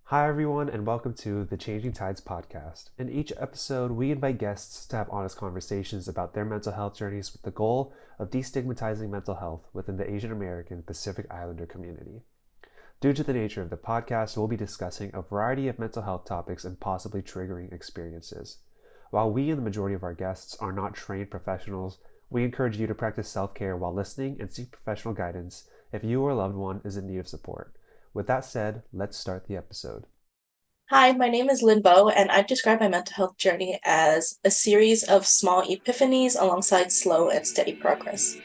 Hi, everyone, and welcome to the Changing Tides podcast. In each episode, we invite guests to have honest conversations about their mental health journeys with the goal of destigmatizing mental health within the Asian American Pacific Islander community. Due to the nature of the podcast, we'll be discussing a variety of mental health topics and possibly triggering experiences. While we and the majority of our guests are not trained professionals, we encourage you to practice self-care while listening and seek professional guidance if you or a loved one is in need of support. With that said, let's start the episode. Hi, my name is Linh Vo, and I describe my mental health journey as a series of small epiphanies alongside slow and steady progress.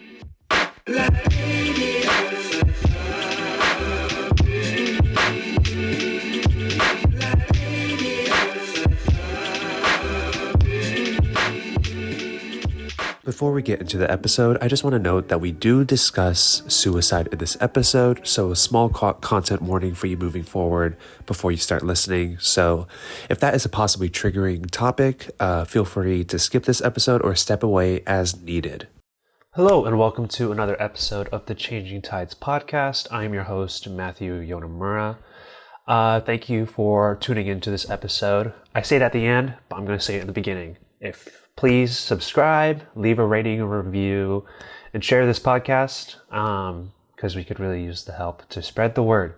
Before we get into the episode, I just want to note that we do discuss suicide in this episode, so a small content warning for you moving forward before you start listening. So if that is a possibly triggering topic, feel free to skip this episode or step away as needed. Hello and welcome to another episode of the Changing Tides podcast. I am your host, Matthew Yonemura. Thank you for tuning into this episode. I say it at the end, but I'm going to say it at the beginning. Please subscribe, leave a rating or review, and share this podcast because we could really use the help to spread the word.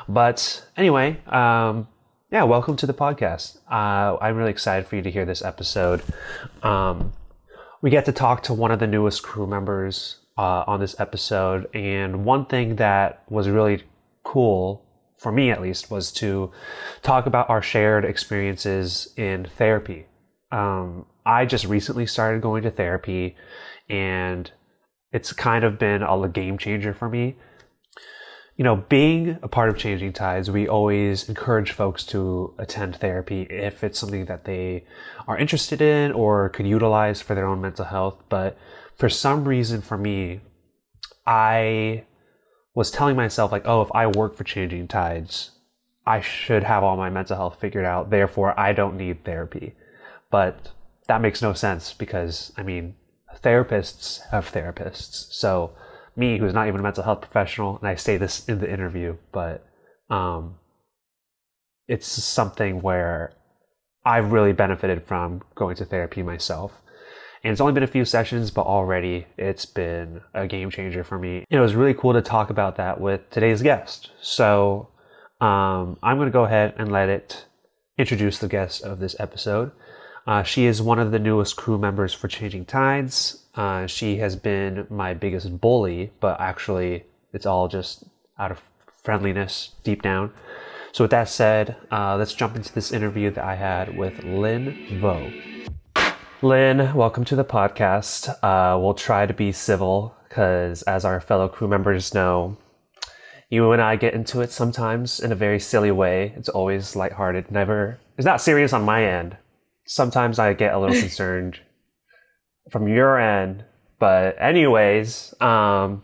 But anyway, welcome to the podcast. I'm really excited for you to hear this episode. We get to talk to one of the newest crew members on this episode, and one thing that was really cool, for me at least, was to talk about our shared experiences in therapy. I just recently started going to therapy, and it's kind of been a game changer for me. You know, being a part of Changing Tides, we always encourage folks to attend therapy if it's something that they are interested in or could utilize for their own mental health. But for some reason for me, I was telling myself like, oh, if I work for Changing Tides, I should have all my mental health figured out. Therefore, I don't need therapy. But that makes no sense because, therapists have therapists. So me, who's not even a mental health professional, and I say this in the interview, but it's something where I've really benefited from going to therapy myself. And it's only been a few sessions, but already it's been a game changer for me. It was really cool to talk about that with today's guest. So I'm going to go ahead and let it introduce the guest of this episode. She is one of the newest crew members for Changing Tides. She has been my biggest bully, but actually it's all just out of friendliness deep down. So with that said, let's jump into this interview that I had with Linh Vo. Linh, welcome to the podcast. We'll try to be civil because, as our fellow crew members know, you and I get into it sometimes in a very silly way. It's always lighthearted, it's not serious on my end. Sometimes I get a little concerned from your end. But anyways, that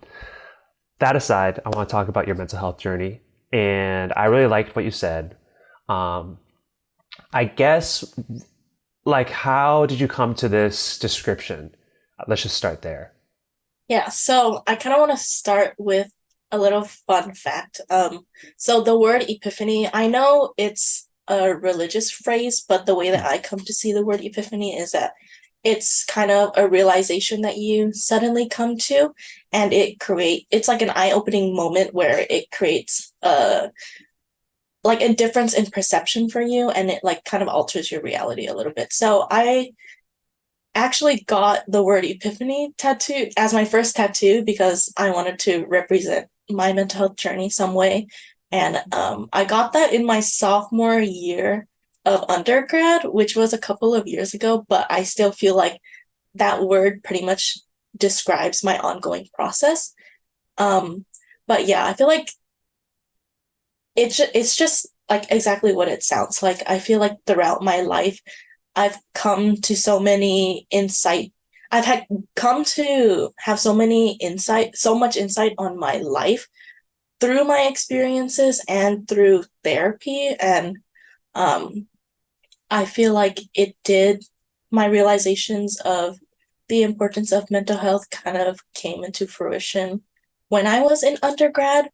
aside, I want to talk about your mental health journey. And I really liked what you said. I guess, how did you come to this description? Let's just start there. Yeah, so I kind of want to start with a little fun fact. So the word epiphany, I know it's a religious phrase, but the way that I come to see the word epiphany is that it's kind of a realization that you suddenly come to, and it's like an eye-opening moment where it creates a difference in perception for you, and it kind of alters your reality a little bit. So I actually got the word epiphany tattoo as my first tattoo because I wanted to represent my mental health journey some way. And I got that in my sophomore year of undergrad, which was a couple of years ago, but I still feel like that word pretty much describes my ongoing process. But yeah, I feel like it's just like exactly what it sounds like. I feel like throughout my life, I've come to so many insight. I've had come to have so much insight on my life through my experiences and through therapy. And I feel like my realizations of the importance of mental health kind of came into fruition when I was in undergrad.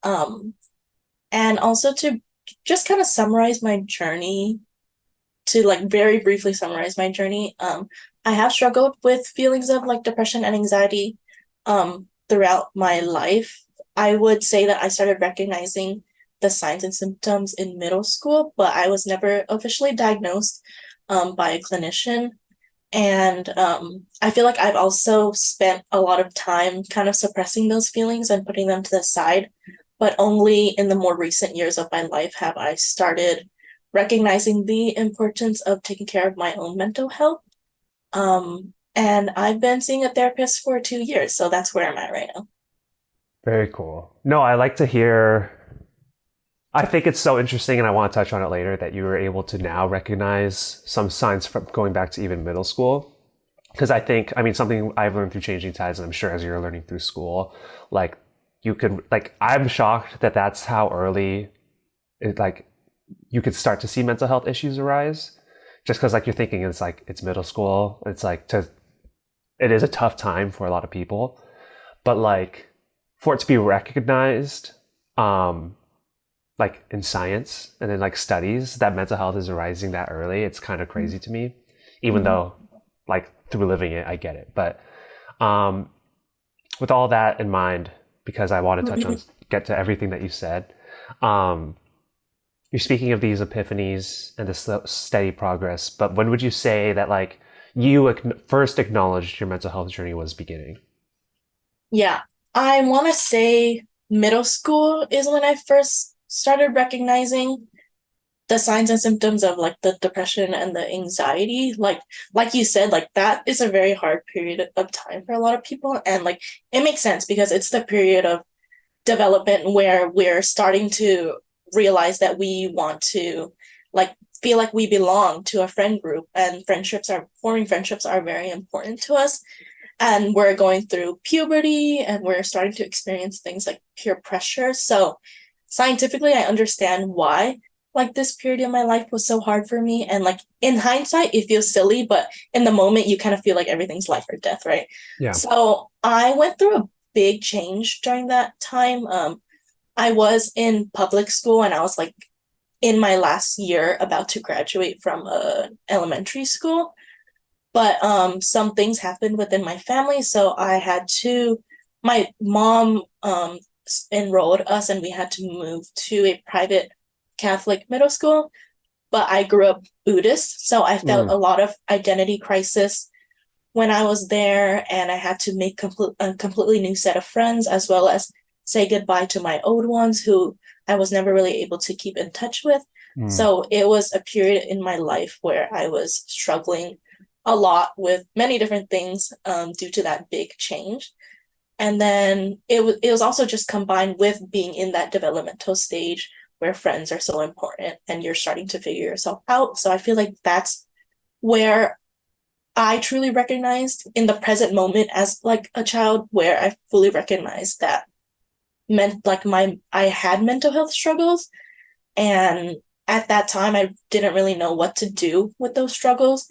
And also to just kind of summarize my journey, to like very briefly summarize my journey, I have struggled with feelings of like depression and anxiety throughout my life. I would say that I started recognizing the signs and symptoms in middle school, but I was never officially diagnosed by a clinician. And I feel like I've also spent a lot of time kind of suppressing those feelings and putting them to the side. But only in the more recent years of my life have I started recognizing the importance of taking care of my own mental health. And I've been seeing a therapist for 2 years, so that's where I'm at right now. Very cool. No, I like to hear. I think it's so interesting, and I want to touch on it later, that you were able to now recognize some signs from going back to even middle school. Because I think, I mean, something I've learned through Changing Tides, and I'm sure as you're learning through school, like you could, like, I'm shocked that that's how early, like, you could start to see mental health issues arise. Just because, like, you're thinking it's like, it's middle school. It's like, it is a tough time for a lot of people. But, like, for it to be recognized, like in science and in like studies that mental health is arising that early, it's kind of crazy to me, even Mm-hmm. though like through living it I get it. But um with all that in mind, because I want to touch on, get to everything that you said, um you're speaking of these epiphanies and this steady progress, but when would you say that like you first acknowledged your mental health journey was beginning? Yeah, I want to say middle school is when I first started recognizing the signs and symptoms of like the depression and the anxiety. Like you said, like that is a very hard period of time for a lot of people, and like it makes sense because it's the period of development where we're starting to realize that we want to like feel like we belong to a friend group, and friendships are very important to us, and we're going through puberty and we're starting to experience things like peer pressure. So scientifically I understand why like this period in my life was so hard for me, and like in hindsight it feels silly, but in the moment you kind of feel like everything's life or death, right? Yeah. So I went through a big change during that time. I was in public school and I was like in my last year about to graduate from elementary school, but some things happened within my family, so I had to, my mom enrolled us and we had to move to a private Catholic middle school. But I grew up Buddhist, so I felt Mm. a lot of identity crisis when I was there, and I had to make a completely new set of friends, as well as say goodbye to my old ones who I was never really able to keep in touch with. Mm. So it was a period in my life where I was struggling a lot with many different things due to that big change. And then it was also just combined with being in that developmental stage where friends are so important and you're starting to figure yourself out. So I feel like that's where I truly recognized in the present moment as like a child, where I fully recognized that meant like my I had mental health struggles, and at that time I didn't really know what to do with those struggles,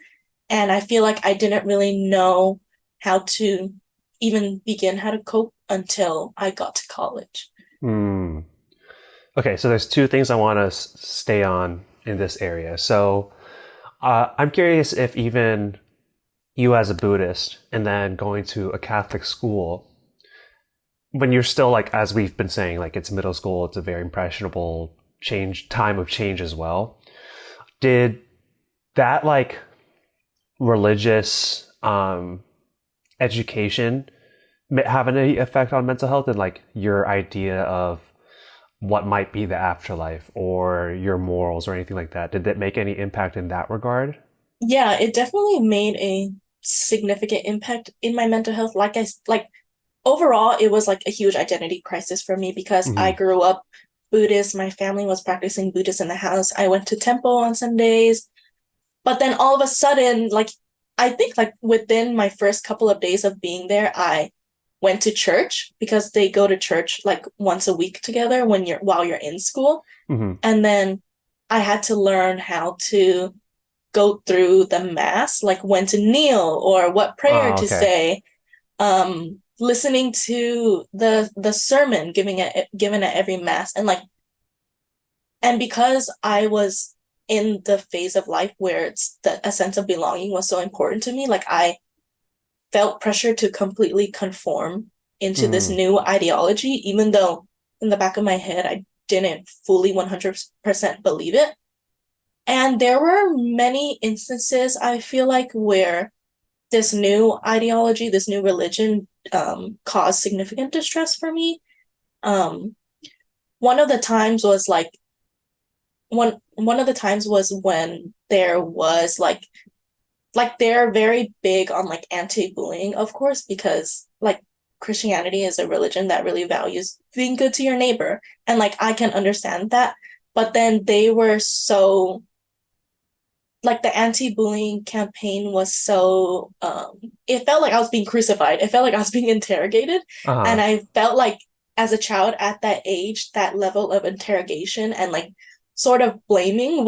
and I feel like I didn't really know how to even begin how to cope until I got to college. Mm. Okay, so there's two things I want to stay on in this area. So I'm curious if even you as a Buddhist and then going to a Catholic school, when you're still like, as we've been saying, like it's middle school, it's a very impressionable time of change as well. Did that like religious education have any effect on mental health and like your idea of what might be the afterlife or your morals or anything like that? Did that make any impact in that regard? Yeah, it definitely made a significant impact in my mental health. Like overall, it was like a huge identity crisis for me because I Mm-hmm. grew up Buddhist. My family was practicing Buddhist in the house. I went to temple on Sundays. But then all of a sudden, like, I think like within my first couple of days of being there, I went to church because they go to church like once a week together while you're in school. Mm-hmm. And then I had to learn how to go through the mass, like when to kneel or what prayer Oh, to okay. say, listening to the sermon given at every mass, and like And because I was in the phase of life where a sense of belonging was so important to me, like I felt pressure to completely conform into this Mm, new ideology, even though in the back of my head I didn't fully 100% believe it. And there were many instances, I feel like, where this new ideology, this new religion, caused significant distress for me. Um, one of the times was like one of the times was when there was like they're very big on like anti-bullying, of course, because like Christianity is a religion that really values being good to your neighbor, and like I can understand that. But then they were so like the anti-bullying campaign was so it felt like I was being crucified. It felt like I was being interrogated. And uh-huh. I felt like as a child at that age, that level of interrogation and like sort of blaming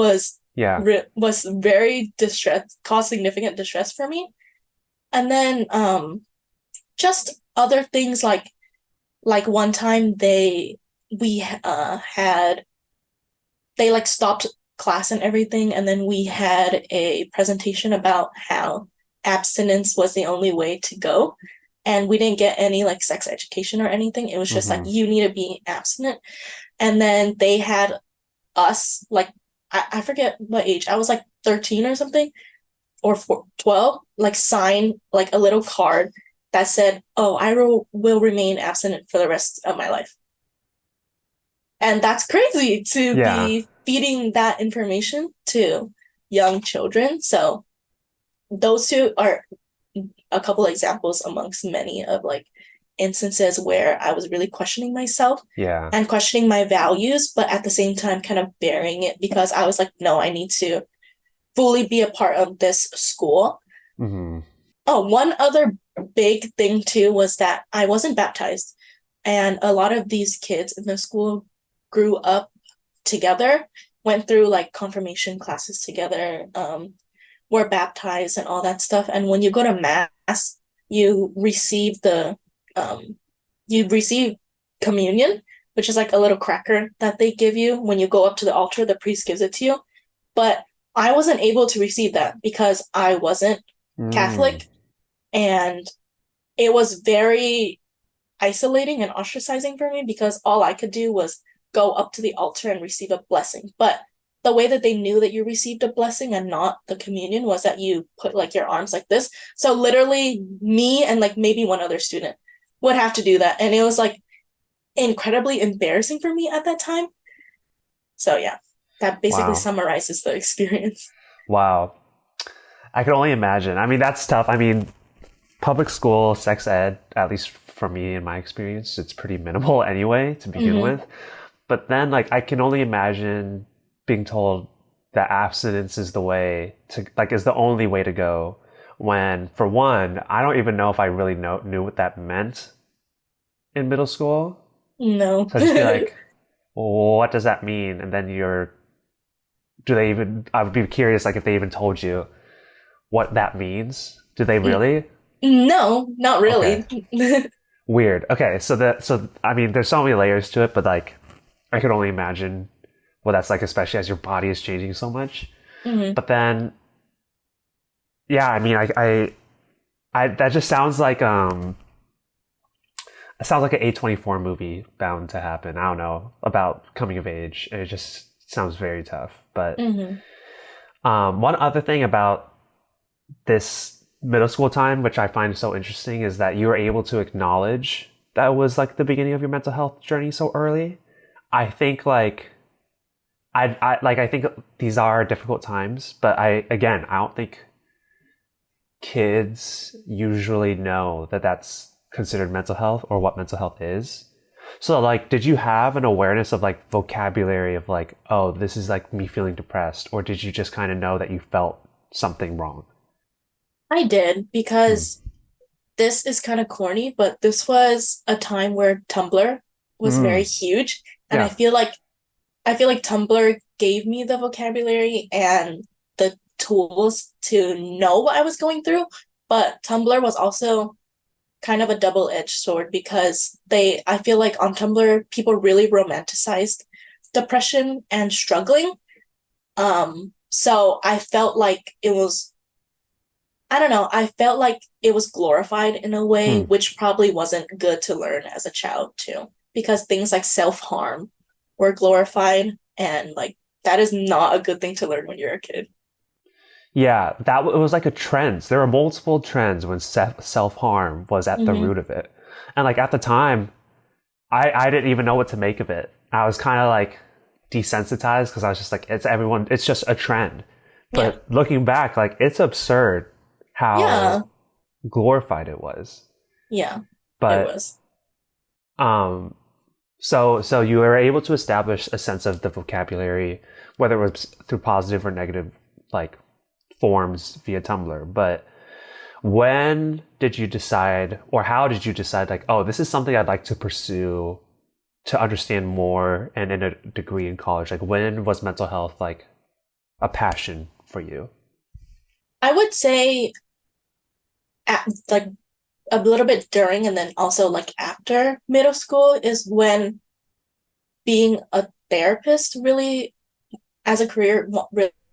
Yeah. was very distress, caused significant distress for me. And then just other things like one time we had they like stopped class and everything, and then we had a presentation about how abstinence was the only way to go, and we didn't get any like sex education or anything. It was just like Mm-hmm. you need to be abstinent. And then they had us like I forget what age, I was like 13 or something, or 12, like sign like a little card that said, oh, will remain abstinent for the rest of my life. And that's crazy to Yeah. be feeding that information to young children. So those two are a couple examples amongst many of like instances where I was really questioning myself Yeah. and questioning my values, but at the same time kind of bearing it because I was like, no, I need to fully be a part of this school. Mm-hmm. Oh, one other big thing too was that I wasn't baptized. And a lot of these kids in the school grew up together, went through like confirmation classes together, were baptized and all that stuff. And when you go to mass, you receive the um, you receive communion, which is like a little cracker that they give you when you go up to the altar. The priest gives it to you, but I wasn't able to receive that because I wasn't Mm. Catholic, and it was very isolating and ostracizing for me because all I could do was go up to the altar and receive a blessing. But the way that they knew that you received a blessing and not the communion was that you put like your arms like this. So literally me and like maybe one other student would have to do that. And it was like incredibly embarrassing for me at that time. So yeah, that basically Wow. summarizes the experience. Wow. I can only imagine. I mean, that's tough. I mean, public school sex ed, at least for me in my experience, it's pretty minimal anyway to begin Mm-hmm. with. But then, like, I can only imagine being told that abstinence is the way to, like, is the only way to go. When, for one, I don't even know if I really knew what that meant in middle school. No. So I'd just be like, well, what does that mean? And then do they even, I would be curious, like, if they even told you what that means. Do they really? No, not Okay. really. Weird. Okay, so I mean, there's so many layers to it, but like, I could only imagine what that's like, especially as your body is changing so much. Mm-hmm. But then, yeah, I mean, I that just sounds like it sounds like an A24 movie bound to happen. I don't know about coming of age. It just sounds very tough. But Mm-hmm. one other thing about this middle school time, which I find so interesting, is that you were able to acknowledge that was like the beginning of your mental health journey so early. I think like I think these are difficult times, but I don't think kids usually know that that's considered mental health or what mental health is. So like, did you have an awareness of like vocabulary of like, oh, this is like me feeling depressed, or did you just kind of know that you felt something wrong? I did Hmm. because this is kind of corny, but this was a time where Tumblr was very Mm. huge, and Yeah. I feel like Tumblr gave me the vocabulary and the tools to know what I was going through, but Tumblr was also kind of a double-edged sword because I feel like on Tumblr people really romanticized depression and struggling. So I felt like it was, I don't know, I felt like it was glorified in a way, Hmm. which probably wasn't good to learn as a child too, because things like self-harm were glorified, and like that is not a good thing to learn when you're a kid. Yeah, it was like a trend. There were multiple trends when self harm was at the Mm-hmm. root of it, and like at the time, I didn't even know what to make of it. I was kind of like desensitized because I was just like, it's just a trend. Yeah. But looking back, like it's absurd Yeah. how glorified it was. Yeah. It But was. um, so you were able to establish a sense of the vocabulary, whether it was through positive or negative like forms via Tumblr. But when did you decide, or how did you decide, like, oh, this is something I'd like to pursue to understand more and in a degree in college? Like, when was mental health like a passion for you? I would say at like a little bit during and then also like after middle school is when being a therapist really as a career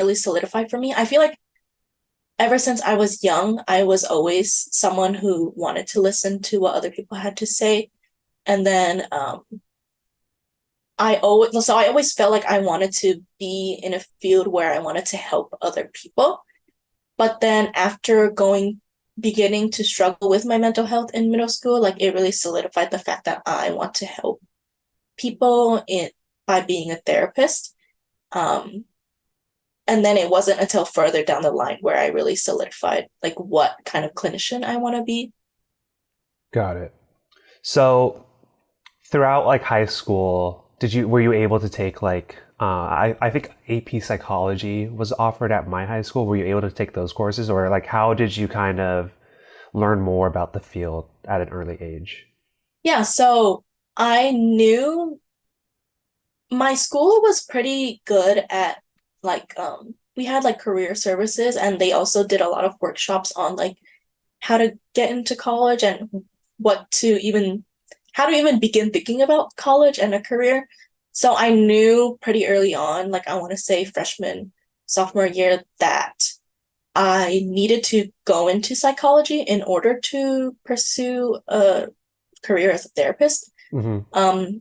really solidified for me. I feel like ever since I was young, I was always someone who wanted to listen to what other people had to say. And then I always felt like I wanted to be in a field where I wanted to help other people. But then after beginning to struggle with my mental health in middle school, like it really solidified the fact that I want to help people in by being a therapist. Um, and then it wasn't until further down the line where I really solidified like what kind of clinician I want to be. Got it. So throughout like high school, were you able to take like I think AP psychology was offered at my high school. Were you able to take those courses, or like how did you kind of learn more about the field at an early age? Yeah, so I knew my school was pretty good at like we had like career services, and they also did a lot of workshops on like how to get into college and what to even how to even begin thinking about college and a career. So I knew pretty early on, like I want to say freshman, sophomore year, that I needed to go into psychology in order to pursue a career as a therapist. Hmm.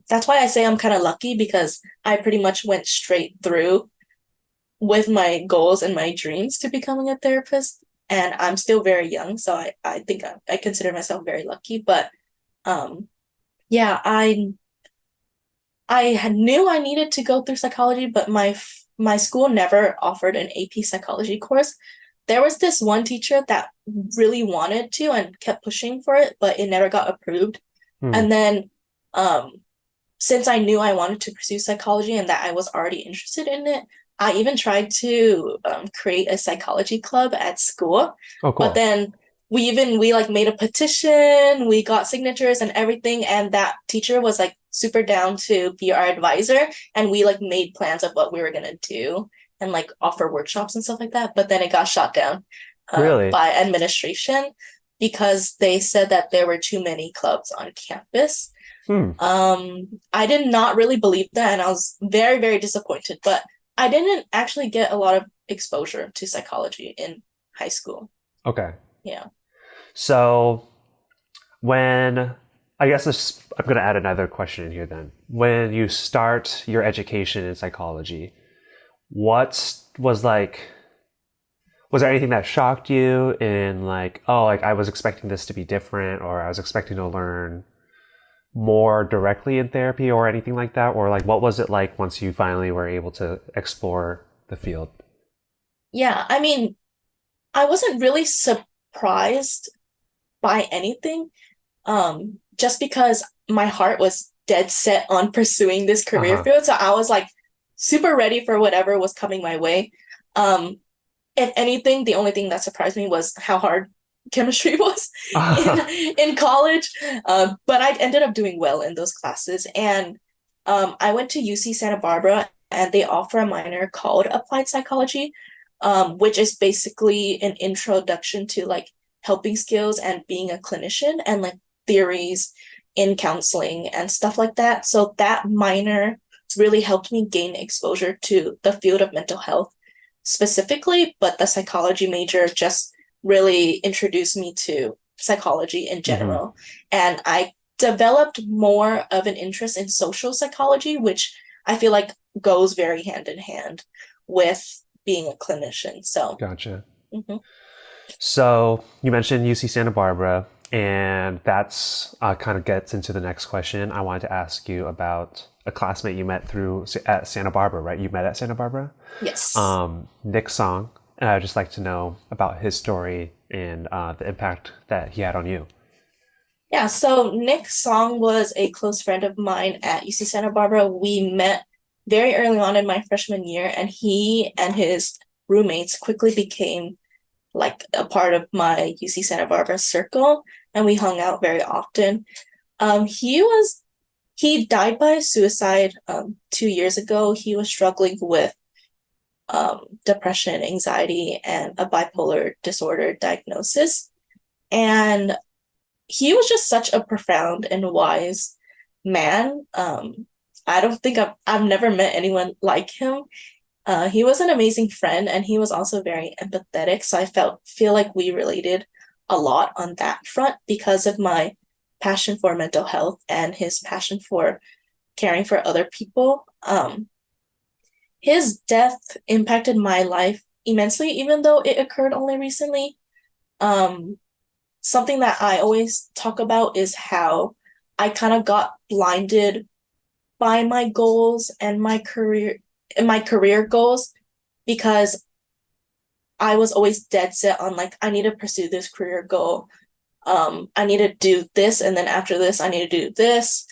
That's why I say I'm kind of lucky because I pretty much went straight through with my goals and my dreams to becoming a therapist. And I'm still very young, so I think I consider myself very lucky. But um, yeah, I had knew I needed to go through psychology, but my school never offered an AP psychology course. There was this one teacher that really wanted to and kept pushing for it, but it never got approved. Hmm. And then um, since I knew I wanted to pursue psychology and that I was already interested in it, I even tried to create a psychology club at school. Oh, But cool. then we like made a petition, we got signatures and everything, and that teacher was like super down to be our advisor, and we like made plans of what we were gonna do and like offer workshops and stuff like that. But then it got shot down Really? by administration because they said that there were too many clubs on campus. Hmm. I did not really believe that, and I was very, very disappointed. But I didn't actually get a lot of exposure to psychology in high school. Okay. Yeah. So when I'm going to add another question in here then. When you start your education in psychology, what was like, was there anything that shocked you in like, oh, like I was expecting this to be different, or I was expecting to learn more directly in therapy or anything like that? Or like, what was it like once you finally were able to explore the field? Yeah. I mean, I wasn't really surprised by anything, just because my heart was dead set on pursuing this Uh career huh. field. So I was like super ready for whatever was coming my way. Um, if anything, the only thing that surprised me was how hard chemistry was in in college. But I ended up doing well in those classes, and I went to UC Santa Barbara, and they offer a minor called Applied Psychology, which is basically an introduction to like helping skills and being a clinician and like theories in counseling and stuff like that. So that minor really helped me gain exposure to the field of mental health specifically, but the psychology major just really introduced me to psychology in Mm-hmm. general. And I developed more of an interest in social psychology, which I feel like goes very hand in hand with being a clinician. So, Gotcha. mhm. So you mentioned UC Santa Barbara, and that's kind of gets into the next question. I wanted to ask you about a classmate you met through at Santa Barbara, right? You met at Santa Barbara, Yes. Nick Song, and I'd just like to know about his story and the impact that he had on you. Yeah, so Nick Song was a close friend of mine at UC Santa Barbara. We met very early on in my freshman year, and he and his roommates quickly became like a part of my UC Santa Barbara circle, and we hung out very often. He died by suicide 2 years ago. He was struggling with depression, anxiety, and a bipolar disorder diagnosis. And he was just such a profound and wise man. I don't think I've never met anyone like him. He was an amazing friend, and he was also very empathetic. So I feel like we related a lot on that front because of my passion for mental health and his passion for caring for other people. His death impacted my life immensely, even though it occurred only recently. Um, Something that I always talk about is how I kind of got blinded by my goals and my career goals because I was always dead set on like I need to pursue this career goal. I need to do this, and then after this I need to do this,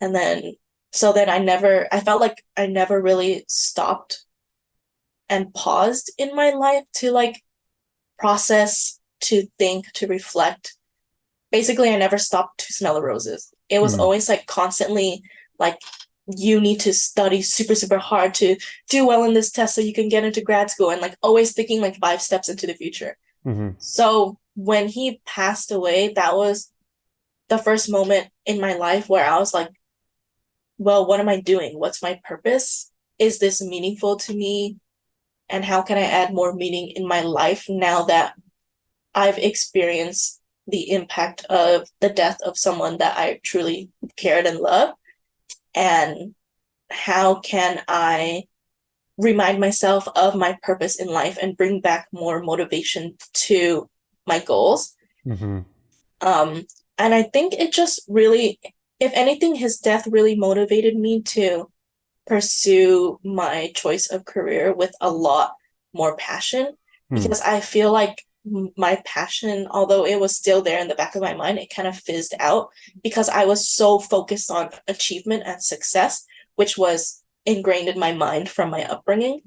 and then so then I felt like I never really stopped and paused in my life to like process, to think, to reflect. Basically, I never stopped to smell the roses. It was Mm-hmm. always like constantly like you need to study super, super hard to do well in this test so you can get into grad school, and like always thinking like 5 steps into the future. Mm-hmm. So when he passed away, that was the first moment in my life where I was like, well, what am I doing? What's my purpose? Is this meaningful to me? And how can I add more meaning in my life now that I've experienced the impact of the death of someone that I truly cared and loved? And how can I remind myself of my purpose in life and bring back more motivation to my goals? Mm-hmm. Um, and I think it just really, if anything, his death really motivated me to pursue my choice of career with a lot more passion because I feel like my passion, although it was still there in the back of my mind, it kind of fizzed out because I was so focused on achievement and success, which was ingrained in my mind from my upbringing.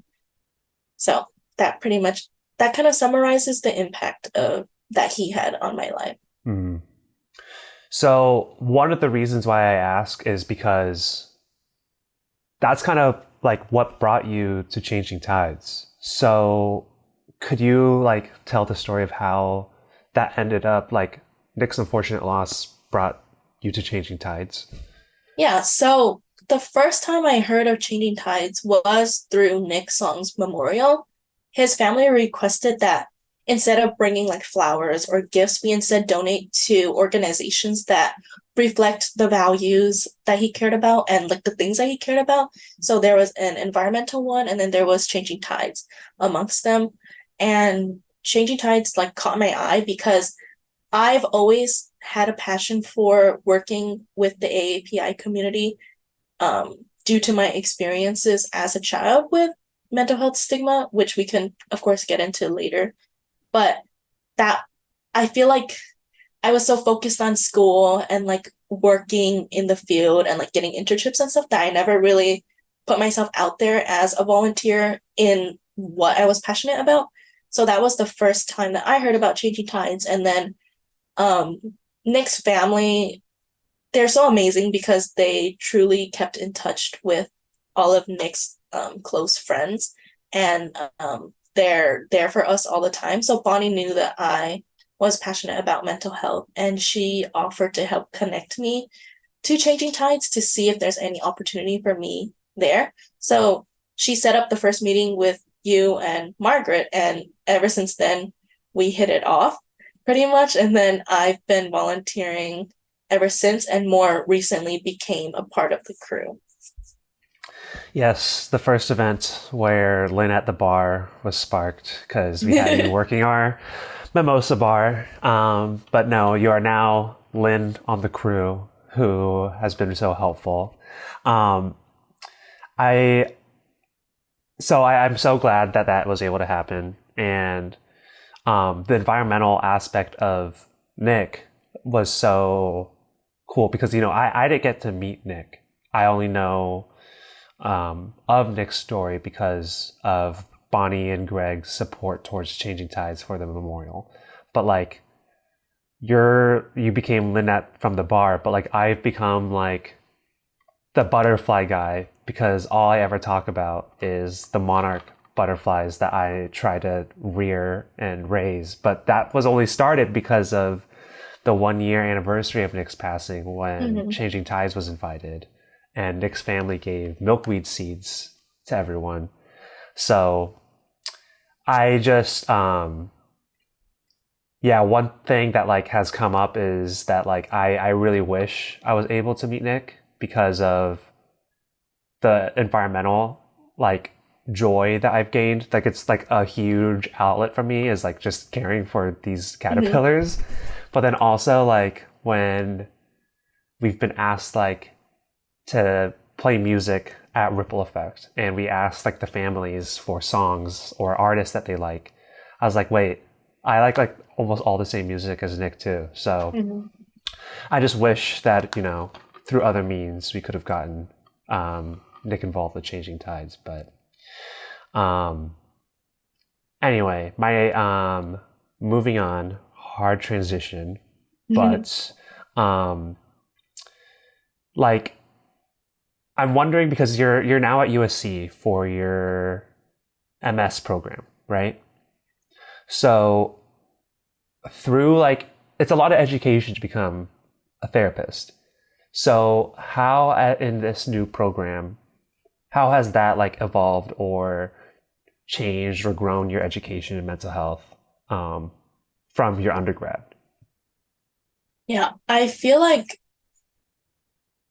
So that pretty much that kind of summarizes the impact of that he had on my life. Mm-hmm. So one of the reasons why I ask is because that's kind of like what brought you to Changing Tides. So could you like tell the story of how that ended up, like Nick's unfortunate loss brought you to Changing Tides? Yeah, so the first time I heard of Changing Tides was through Nick Song's memorial. His family requested that instead of bringing like flowers or gifts, we instead donate to organizations that reflect the values that he cared about and like the things that he cared about. So there was an environmental one, and then there was Changing Tides amongst them. And Changing Tides like caught my eye because I've always had a passion for working with the AAPI community due to my experiences as a child with mental health stigma, which we can, of course, get into later. But that I feel like I was so focused on school and like working in the field and like getting internships and stuff that I never really put myself out there as a volunteer in what I was passionate about. So that was the first time that I heard about Changing Tides. And then um, Nick's family, they're so amazing because they truly kept in touch with all of Nick's close friends, and they're there for us all the time. So Bonnie knew that I was passionate about mental health, and she offered to help connect me to Changing Tides to see if there's any opportunity for me there. So she set up the first meeting with you and Margaret, and ever since then, we hit it off pretty much. And then I've been volunteering ever since, and more recently became a part of the crew. Yes, the first event where Lynn at the bar was sparked because we had you working our mimosa bar. But no, you are now Lynn on the crew who has been so helpful. Um, I I'm so glad that that was able to happen, and the environmental aspect of Nick was so cool because I didn't get to meet Nick. I only know of Nick's story because of Bonnie and Greg's support towards Changing Tides for the memorial. But like you became Lynette from the bar, but like I've become like the butterfly guy because all I ever talk about is the monarch butterflies that I try to rear and raise. But that was only started because of the 1 year anniversary of Nick's passing when Changing Tides was invited and Nick's family gave milkweed seeds to everyone. So I just one thing that like has come up is that like I really wish I was able to meet Nick because of the environmental like joy that I've gained. Like it's like a huge outlet for me is like just caring for these caterpillars. But then also like when we've been asked like to play music at Ripple Effect and we asked like the families for songs or artists that they like, I was like, wait, I like almost all the same music as Nick too. So I just wish that, through other means we could have gotten Nick involved with Changing Tides. But anyway, my moving on, hard transition, but like I'm wondering because you're now at USC for your MS program, right? So through like it's a lot of education to become a therapist. So how in this new program, how has that like evolved or changed or grown your education in mental health from your undergrad? Yeah, I feel like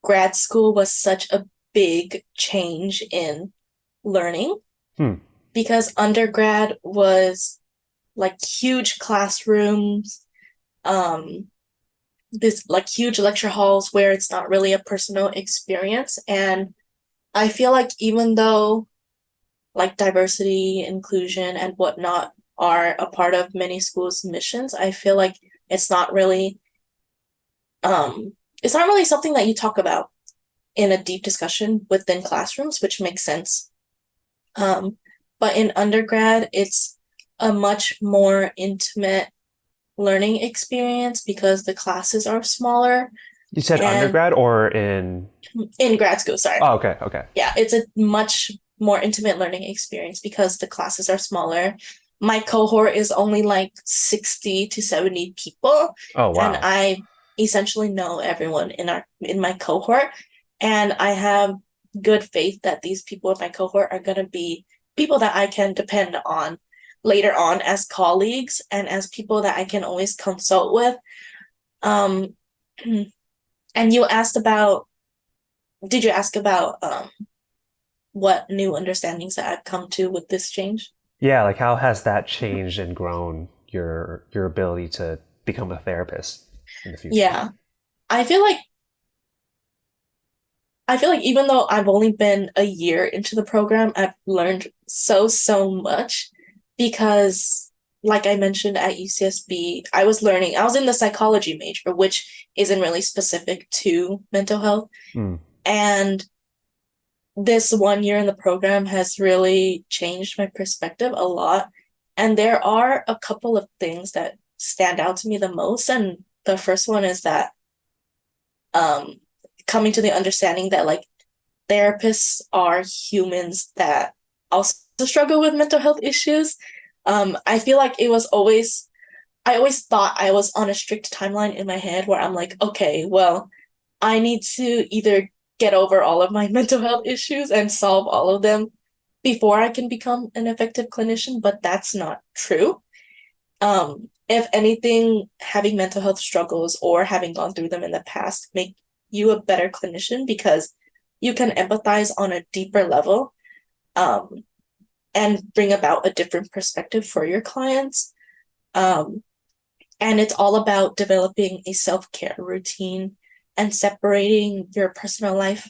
grad school was such a big change in learning because undergrad was like huge classrooms, this like huge lecture halls where it's not really a personal experience. And I feel like even though like diversity, inclusion, and whatnot are a part of many schools' missions, I feel like it's not really it's not really something that you talk about in a deep discussion within classrooms, which makes sense. But in undergrad, it's a much more intimate learning experience because the classes are smaller. You said undergrad or in grad school, sorry. Oh, okay. Yeah, it's a much more intimate learning experience because the classes are smaller. My cohort is only like 60 to 70 people. Oh, wow. And I essentially know everyone in my cohort. And I have good faith that these people in my cohort are going to be people that I can depend on later on as colleagues and as people that I can always consult with. And you asked about, did you ask about what new understandings that I've come to with this change? Yeah, like how has that changed and grown your ability to become a therapist in the future? Yeah. I feel like even though I've only been a year into the program, I've learned so much because like I mentioned at UCSB, I was in the psychology major, which isn't really specific to mental health. And this 1 year in the program has really changed my perspective a lot. And there are a couple of things that stand out to me the most. And the first one is that coming to the understanding that like therapists are humans that also struggle with mental health issues. I feel like I always thought I was on a strict timeline in my head where I'm like, okay, well, I need to either get over all of my mental health issues and solve all of them before I can become an effective clinician, but that's not true. If anything, having mental health struggles or having gone through them in the past make you a better clinician because you can empathize on a deeper level, um, and bring about a different perspective for your clients. Um, and it's all about developing a self-care routine and separating your personal life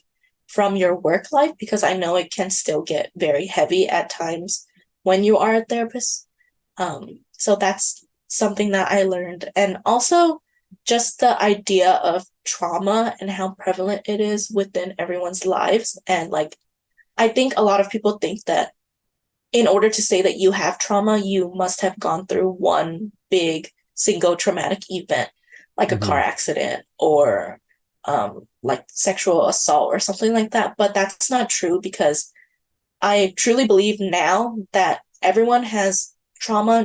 from your work life because I know it can still get very heavy at times when you are a therapist. So that's something that I learned. And also just the idea of trauma and how prevalent it is within everyone's lives. And like, I think a lot of people think that in order to say that you have trauma, you must have gone through one big single traumatic event, like a car Hmm. accident or like sexual assault or something like that. But that's not true because I truly believe now that everyone has trauma,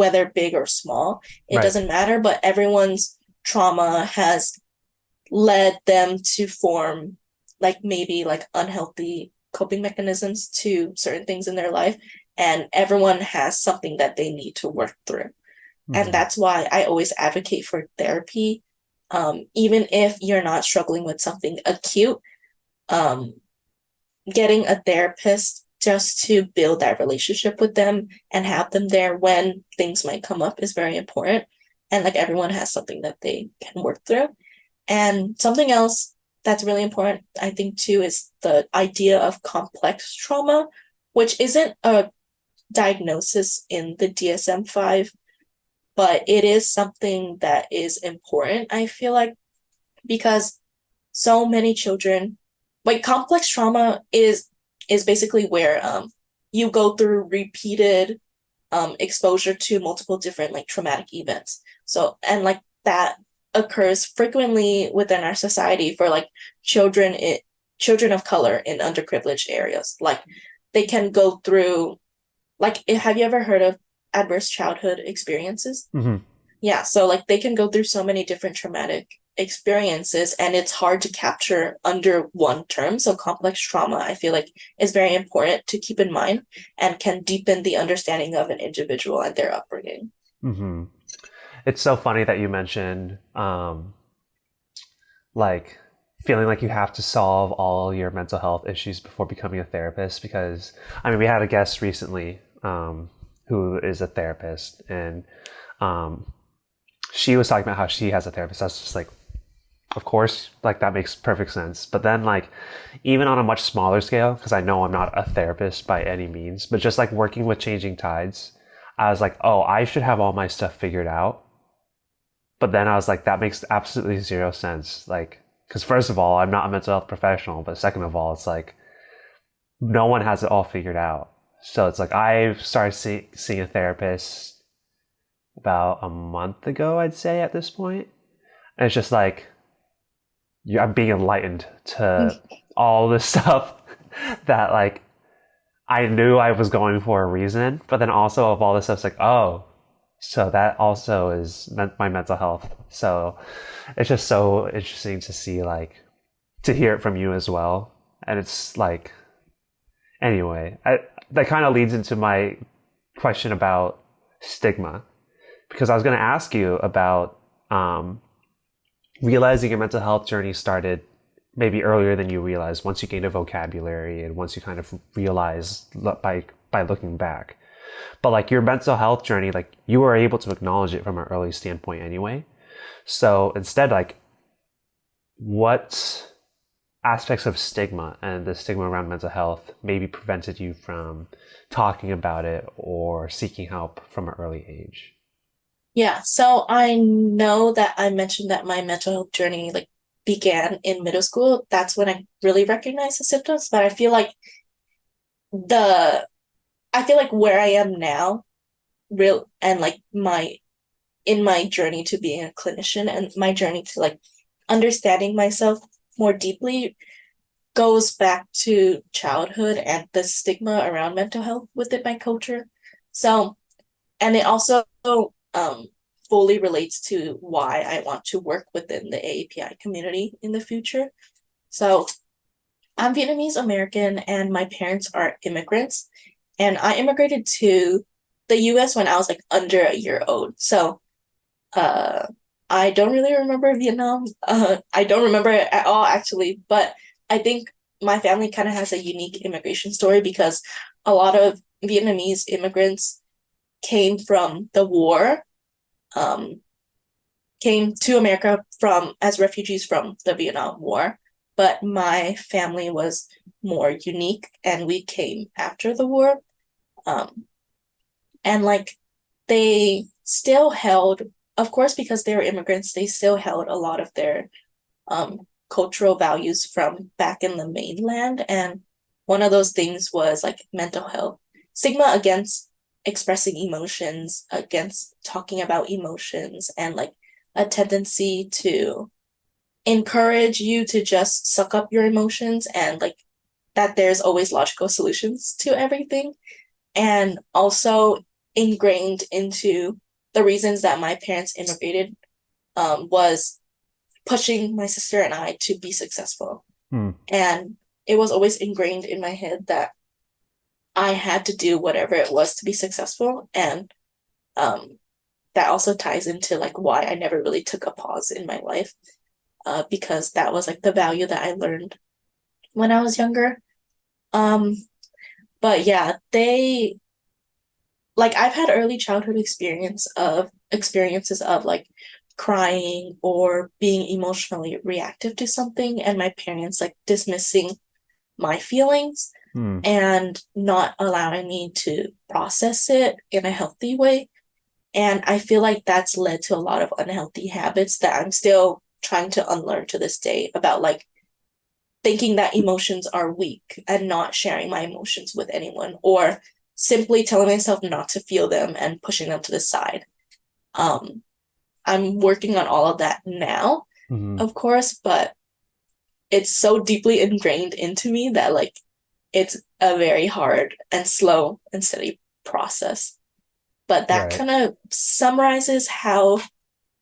whether big or small. It Right. doesn't matter, but everyone's trauma has led them to form like maybe like unhealthy coping mechanisms to certain things in their life, and everyone has something that they need to work through, and Hmm. that's why I always advocate for therapy, even if you're not struggling with something acute. um, Getting a therapist just to build that relationship with them and have them there when things might come up is very important, and like everyone has something that they can work through. And something else that's really important, I think, too, is the idea of complex trauma, which isn't a diagnosis in the DSM-5, but it is something that is important, I feel like, because so many children, like complex trauma is basically where you go through repeated exposure to multiple different like traumatic events. So, and like that occurs frequently within our society for like children of color in underprivileged areas. Like they can go through like have you ever heard of adverse childhood experiences? Hmm. Yeah, so like they can go through so many different traumatic experiences and it's hard to capture under one term. So complex trauma, I feel like, is very important to keep in mind and can deepen the understanding of an individual and their upbringing. Hmm. It's so funny that you mentioned like feeling like you have to solve all your mental health issues before becoming a therapist because I mean we had a guest recently who is a therapist and um, she was talking about how she has a therapist. I was just like, of course, like that makes perfect sense. But then like even on a much smaller scale, because I know I'm not a therapist by any means, but just like working with changing tides, I was like, oh, I should have all my stuff figured out. But then I was like, that makes absolutely zero sense. Like, because first of all, I'm not a mental health professional, but second of all, it's like no one has it all figured out. So it's like I've started seeing a therapist about a month ago, I'd say at this point. And it's just like I'm being enlightened to all this stuff that like I knew I was going for a reason, but then also of all this stuff, it's like, oh, so that also is my mental health. So it's just so interesting to see, like, to hear it from you as well. And it's like, anyway, that kind of leads into my question about stigma, because I was going to ask you about realizing your mental health journey started maybe earlier than you realized once you gained a vocabulary and once you kind of realize by looking back. But like your mental health journey, like you were able to acknowledge it from an early standpoint anyway. So instead, like what aspects of stigma and the stigma around mental health maybe prevented you from talking about it or seeking help from an early age? Yeah, so I know that I mentioned that my mental health journey like began in middle school. That's when I really recognized the symptoms, but the I feel like where I am now, real and like my in my journey to being a clinician and my journey to like understanding myself more deeply goes back to childhood and the stigma around mental health within my culture. So, and it also um, fully relates to why I want to work within the AAPI community in the future. So I'm Vietnamese American and my parents are immigrants. And I immigrated to the US when I was like under a year old. So uh I don't really remember Vietnam. I don't remember it at all actually, but I think my family kind of has a unique immigration story because a lot of Vietnamese immigrants came from the war, um, came to America from as refugees from the Vietnam War, but my family was more unique and we came after the war. Um, and like they still held, of course, because they were immigrants, they still held a lot of their cultural values from back in the mainland. And one of those things was like mental health, stigma against expressing emotions, against talking about emotions, and like a tendency to encourage you to just suck up your emotions and like that there's always logical solutions to everything. And also ingrained into the reasons that my parents immigrated was pushing my sister and I to be successful. Hmm. And it was always ingrained in my head that I had to do whatever it was to be successful. And um, that also ties into like why I never really took a pause in my life, because that was like the value that I learned when I was younger. Um, but yeah, they like I've had early childhood experiences of like crying or being emotionally reactive to something and my parents like dismissing my feelings Hmm. and not allowing me to process it in a healthy way. And I feel like that's led to a lot of unhealthy habits that I'm still trying to unlearn to this day about like thinking that emotions are weak and not sharing my emotions with anyone or simply telling myself not to feel them and pushing them to the side. Um, I'm working on all of that now, Mhm. of course, but it's so deeply ingrained into me that like it's a very hard and slow and steady process. But that Right. kind of summarizes how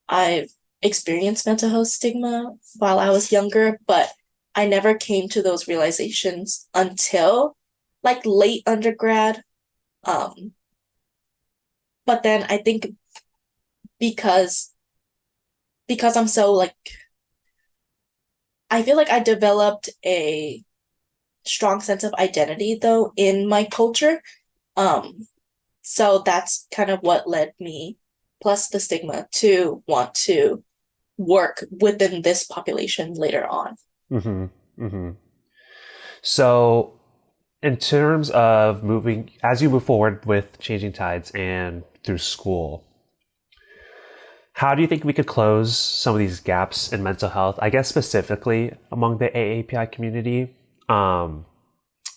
I've experienced mental health stigma while I was younger, but I never came to those realizations until like late undergrad. Um, but then I think because because I'm so like I feel like I developed a strong sense of identity though in my culture. Um, so that's kind of what led me, plus the stigma, to want to work within this population later on. Hmm. Hmm. So, in terms of moving, as you move forward with changing tides and through school, how do you think we could close some of these gaps in mental health? I guess specifically among the AAPI community, um,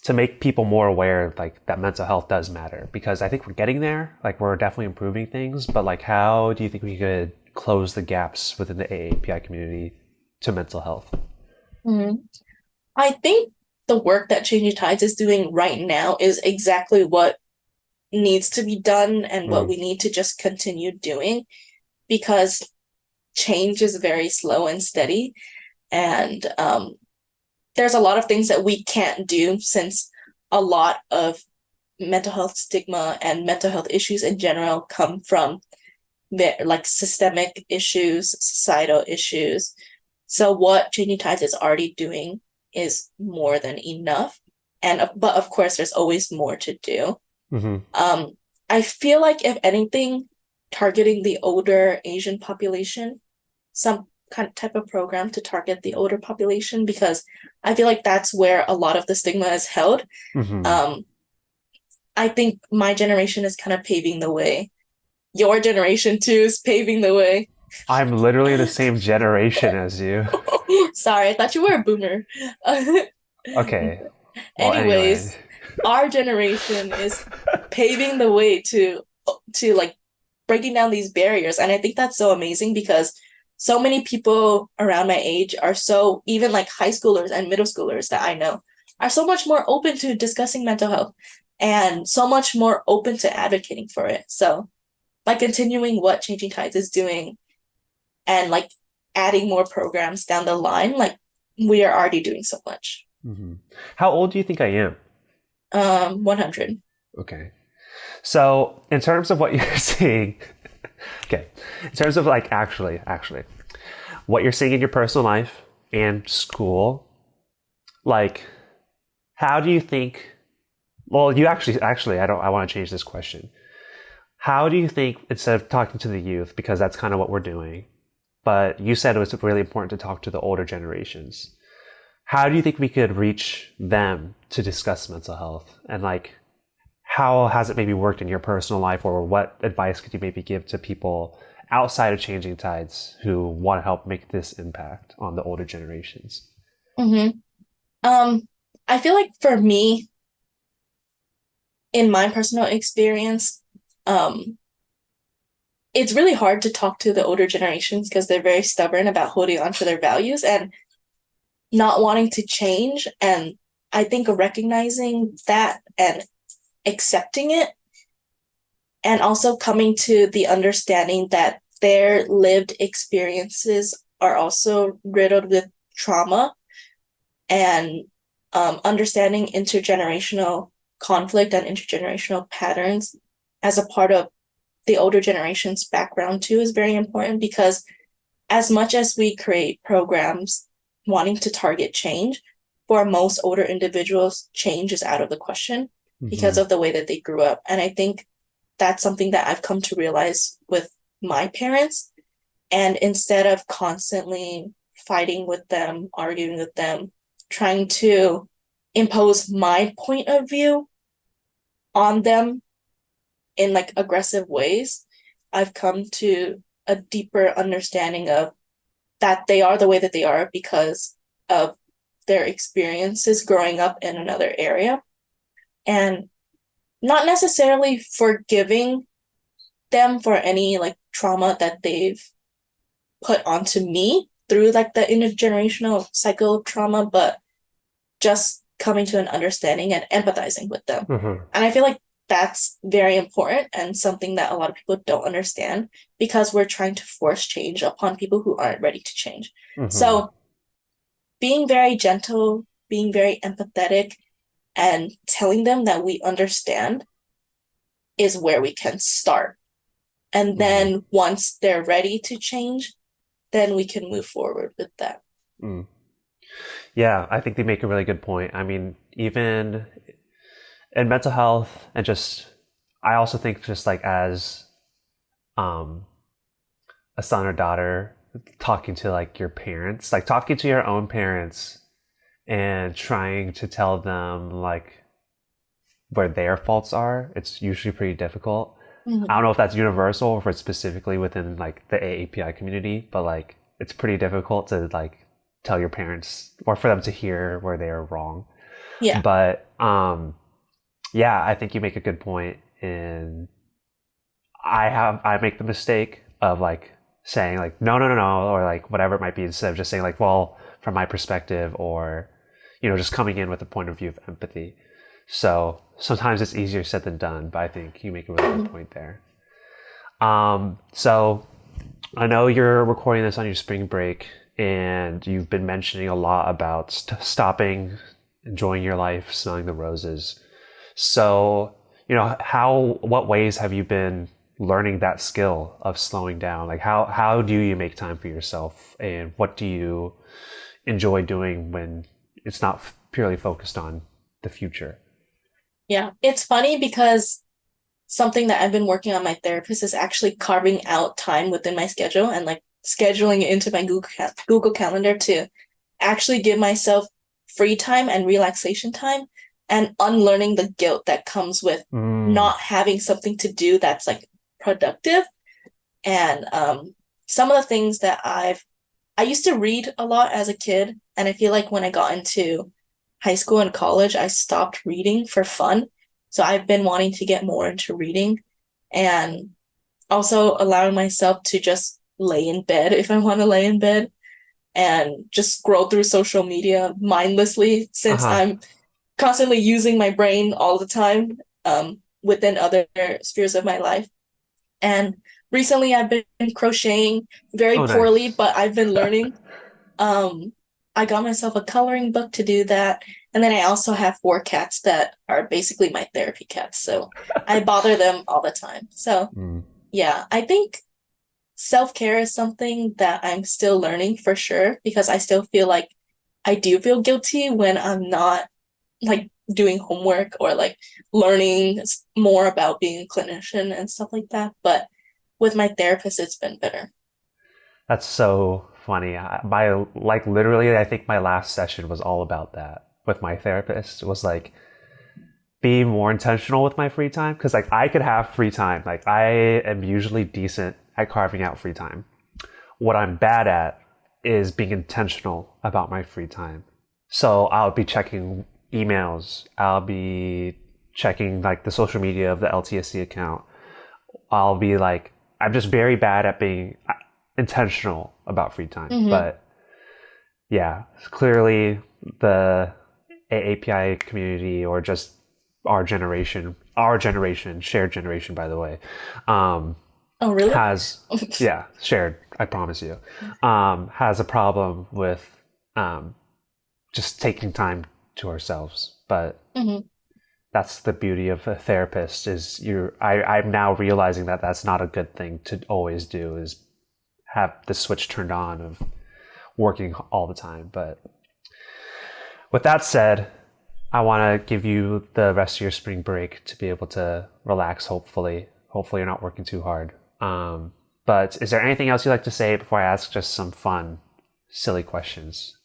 to make people more aware, like that mental health does matter. Because I think we're getting there, like we're definitely improving things. But like, how do you think we could close the gaps within the AAPI community to mental health? Mhm. I think the work that Changing Tides is doing right now is exactly what needs to be done and what Mm. we need to just continue doing because change is very slow and steady. And there's a lot of things that we can't do since a lot of mental health stigma and mental health issues in general come from like systemic issues, societal issues. So what Changing Tides is already doing is more than enough. And but of course, there's always more to do. Hmm. Um, I feel like if anything, targeting the older Asian population, some kind of type of program to target the older population, because I feel like that's where a lot of the stigma is held. Hmm. Um, I think my generation is kind of paving the way. Your generation too is paving the way. I'm literally the same generation as you. Sorry, I thought you were a boomer. Okay. Well, anyway. Anyways, our generation is paving the way to like breaking down these barriers, and I think that's so amazing because so many people around my age are so even like high schoolers and middle schoolers that I know are so much more open to discussing mental health and so much more open to advocating for it. So by continuing what Changing Tides is doing and like adding more programs down the line, like we are already doing so much. Hmm. How old do you think I am? 100. Okay. So, in terms of what you're seeing, okay, in terms of like actually, what you're seeing in your personal life and school, like, how do you think? Well, you actually, I want to change this question. How do you think, instead of talking to the youth, because that's kind of what we're doing, but you said it was really important to talk to the older generations. How do you think we could reach them to discuss mental health? And like, how has it maybe worked in your personal life, or what advice could you maybe give to people outside of Changing Tides who want to help make this impact on the older generations? Hmm. Um, I feel like for me, in my personal experience, um, it's really hard to talk to the older generations because they're very stubborn about holding on to their values and not wanting to change. And I think recognizing that and accepting it, and also coming to the understanding that their lived experiences are also riddled with trauma, and understanding intergenerational conflict and intergenerational patterns as a part of the older generation's background too is very important, because as much as we create programs wanting to target change, for most older individuals, change is out of the question because Mm-hmm. of the way that they grew up. And I think that's something that I've come to realize with my parents. And instead of constantly fighting with them, arguing with them, trying to impose my point of view on them in like aggressive ways, I've come to a deeper understanding of that they are the way that they are because of their experiences growing up in another area, and not necessarily forgiving them for any like trauma that they've put onto me through like the intergenerational cycle of trauma, but just coming to an understanding and empathizing with them. Mm-hmm. And I feel like that's very important and something that a lot of people don't understand, because we're trying to force change upon people who aren't ready to change. Mm-hmm. So being very gentle, being very empathetic, and telling them that we understand is where we can start. And Mm-hmm. then once they're ready to change, then we can move forward with that. Mm. Yeah, I think they make a really good point. I mean, even in mental health, and just, I also think just like as um, a son or daughter, talking to like your parents, like talking to your own parents and trying to tell them like where their faults are, it's usually pretty difficult. I Mm-hmm. don't know if that's universal or if it's specifically within like the AAPI community, but like it's pretty difficult to like tell your parents or for them to hear where they are wrong. Yeah. But yeah, I think you make a good point. In I make the mistake of like saying like no, or like whatever it might be, instead of just saying like, well, from my perspective, or just coming in with a point of view of empathy. So sometimes it's easier said than done, but I think you make a really good Mm-hmm. point there. So I know you're recording this on your spring break, and you've been mentioning a lot about stopping, enjoying your life, smelling the roses. So, what ways have you been learning that skill of slowing down? Like, how do you make time for yourself, and what do you enjoy doing when it's not purely focused on the future? Yeah. It's funny because something that I've been working on my therapist is actually carving out time within my schedule and like scheduling it into my Google Calendar to actually give myself free time and relaxation time, and unlearning the guilt that comes with Mm, not having something to do that's like productive. And some of the things that I used to read a lot as a kid, and I feel like when I got into high school and college, I stopped reading for fun. So I've been wanting to get more into reading, and also allowing myself to just lay in bed if I want to lay in bed and just scroll through social media mindlessly, uh since huh. I'm constantly using my brain all the time within other spheres of my life. And recently I've been crocheting very Oh, poorly, nice. but I've been learning. Um, I got myself a coloring book to do that. And then I also have 4 cats that are basically my therapy cats. So I bother them all the time. So Mm. yeah, I think self-care is something that I'm still learning for sure because I still feel like I do feel guilty when I'm not like doing homework or like learning more about being a clinician and stuff like that. But with my therapist, it's been better. That's so funny. Literally, I think my last session was all about that with my therapist. It was like being more intentional with my free time because like I could have free time. Like I am usually decent at carving out free time. What I'm bad at is being intentional about my free time. So I'll be checking emails. I'll be checking like the social media of the LTSC account. I'll be like, I'm just very bad at being intentional about free time. Mm-hmm. But yeah, clearly the AAPI community or just shared generation, by the way, Oh, really? has, yeah, shared, I promise you, has a problem with just taking time to ourselves. But Mm-hmm. that's the beauty of a therapist is I'm now realizing that that's not a good thing to always do is have the switch turned on of working all the time. But with that said, I want to give you the rest of your spring break to be able to relax, hopefully. Hopefully, you're not working too hard. But is there anything else you'd like to say before I ask just some fun, silly questions?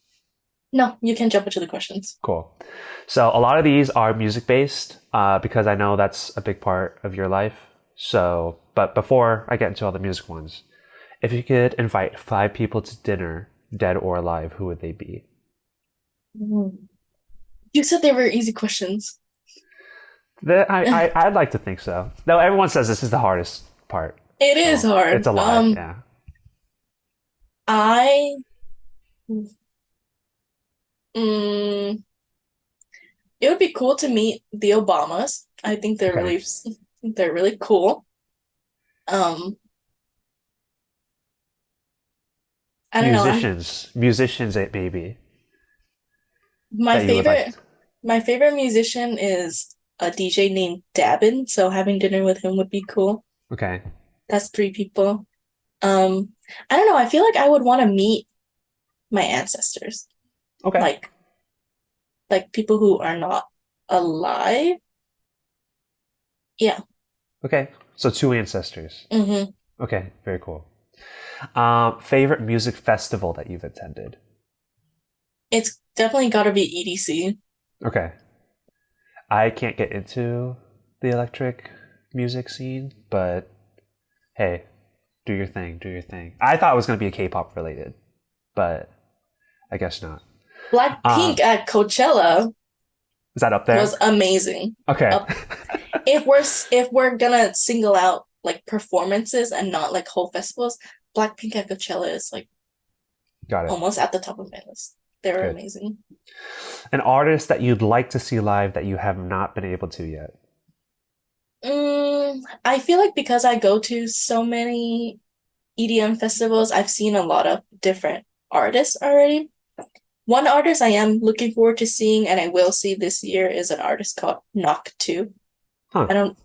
No, you can jump into the questions. Cool. So, a lot of these are music based because I know that's a big part of your life. So, but before I get into all the music ones, if you could invite 5 people to dinner, dead or alive, who would they be? Mm. You said they were easy questions. I'd like to think so. No, everyone says this is the hardest part. It is So it's hard. a lie. Yeah. I mm, it would be cool to meet the Obamas. I think Okay. they're really cool. Um, I don't know. Musicians, it maybe My that you would like. favorite my favorite musician is a DJ named Dabin, so having dinner with him would be cool. Okay. That's 3 people. Um, I don't know. I feel like I would want to meet my ancestors, Okay. like people who are not alive. Yeah. Okay. So 2 ancestors. Mm-hmm. Okay. Very cool. Favorite music festival that you've attended? It's definitely got to be EDC. Okay. I can't get into the electric music scene, but hey, do your thing. Do your thing. I thought it was going to be a K-pop related, but I guess not. Blackpink Um, at Coachella is that up there? was amazing. Okay. Up if we're gonna single out like performances and not like whole festivals, Blackpink at Coachella is like Got it. almost at the top of my list. They were Good. amazing. An artist that you'd like to see live that you have not been able to yet. I feel like because I go to so many EDM festivals, I've seen a lot of different artists already. One artist I am looking forward to seeing and I will see this year is an artist called Knock 2. Huh. I don't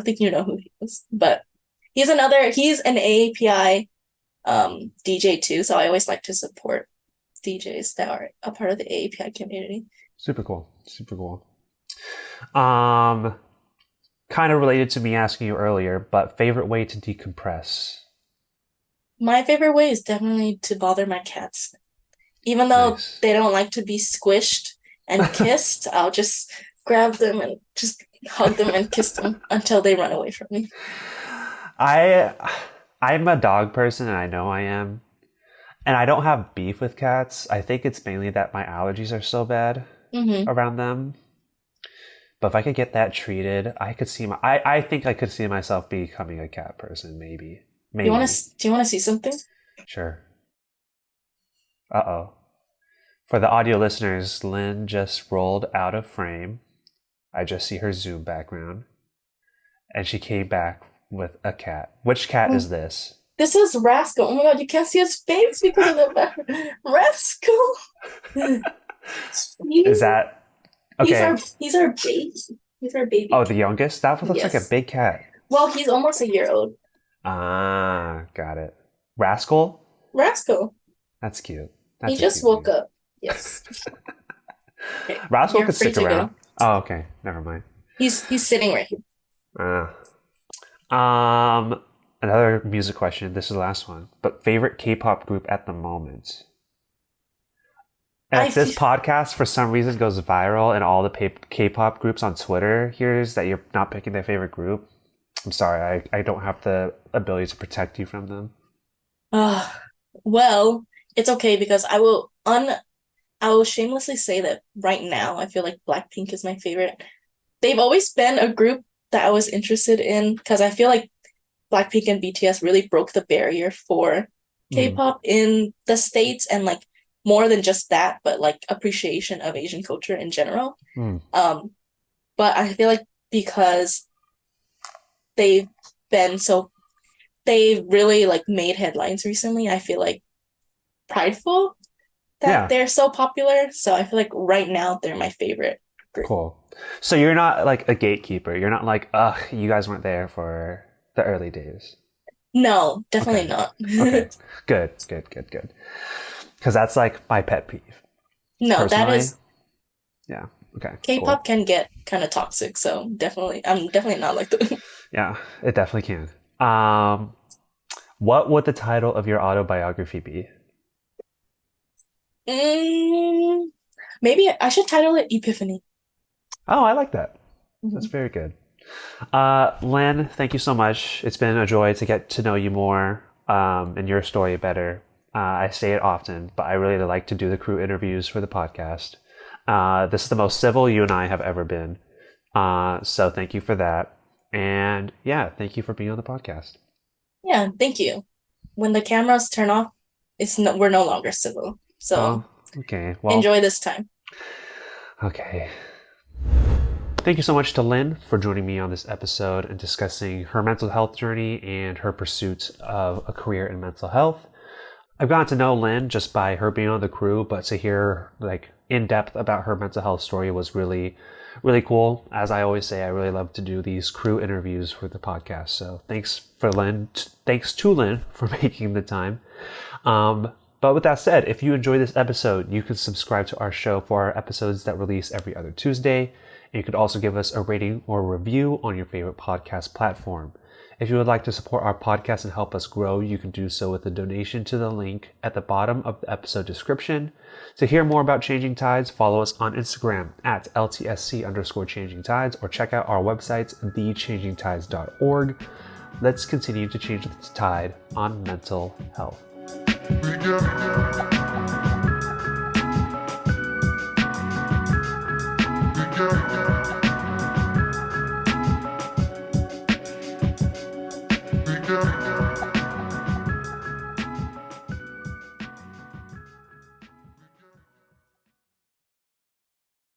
think you know who he is, but he's an AAPI DJ too, so I always like to support DJs that are a part of the AAPI community. Super cool. Super cool. Um, Kind of related to me asking you earlier, but favorite way to decompress. My favorite way is definitely to bother my cats. Even though Nice. they don't like to be squished and kissed, I'll just grab them and just hug them and kiss them until they run away from me. I I'm a dog person and I know I am. And I don't have beef with cats. I think it's mainly that my allergies are so bad Mm-hmm. around them. But if I could get that treated, I think I could see myself becoming a cat person, maybe. Maybe. Do you want to see something? Sure. Uh-oh. For the audio listeners, Lynn just rolled out of frame. I just see her Zoom background. And she came back with a cat. Which cat Oh, is this? This is Rascal. Oh my god, you can't see his face because of the background. Rascal. Is that okay? He's our baby. He's our baby. Oh, the youngest? That looks like a Yes. big cat. Well, he's almost a year old. Ah, got it. Rascal? Rascal. That's cute. He That's a just cute woke name. up. Yes. Okay. Rascal You're could free stick to around. go. Oh, okay. Never mind. He's sitting right here. Another music question. This is the last one. But favorite K-pop group at the moment? And if this podcast for some reason goes viral and all the K-pop groups on Twitter hears that you're not picking their favorite group, I'm sorry. I don't have the ability to protect you from them. Well, it's okay because I will shamelessly say that right now I feel like Blackpink is my favorite. They've always been a group that I was interested in because I feel like Blackpink and BTS really broke the barrier for K-pop in the States, and like more than just that, but like appreciation of Asian culture in general. But I feel like because they've really like made headlines recently, I feel like prideful that they're so popular. So I feel like right now they're my favorite group. Cool. So you're not like a gatekeeper. You're not like, ugh, you guys weren't there for the early days. No, definitely not. Okay. Good. Because that's like my pet peeve. No, personally. that is. Yeah. Okay. K-pop can get kind of toxic, so I'm definitely not like that. Yeah, it definitely can. What would the title of your autobiography be? Maybe I should title it Epiphany. Oh, I like that. That's very good. Lynn, thank you so much. It's been a joy to get to know you more and your story better. I say it often, but I really like to do the crew interviews for the podcast. This is the most civil you and I have ever been. So thank you for that. And yeah, thank you for being on the podcast. Yeah, thank you. When the cameras turn off, we're no longer civil. So okay. Well, enjoy this time. Okay. Thank you so much to Lynn for joining me on this episode and discussing her mental health journey and her pursuit of a career in mental health. I've gotten to know Lynn just by her being on the crew, but to hear like in depth about her mental health story was really, really cool. As I always say, I really love to do these crew interviews for the podcast. So thanks to Lynn for making the time. But with that said, if you enjoy this episode, you can subscribe to our show for our episodes that release every other Tuesday. And you could also give us a rating or review on your favorite podcast platform. If you would like to support our podcast and help us grow, you can do so with a donation to the link at the bottom of the episode description. To hear more about Changing Tides, follow us on Instagram at LTSC_Changing Tides or check out our website, thechangingtides.org. Let's continue to change the tide on mental health.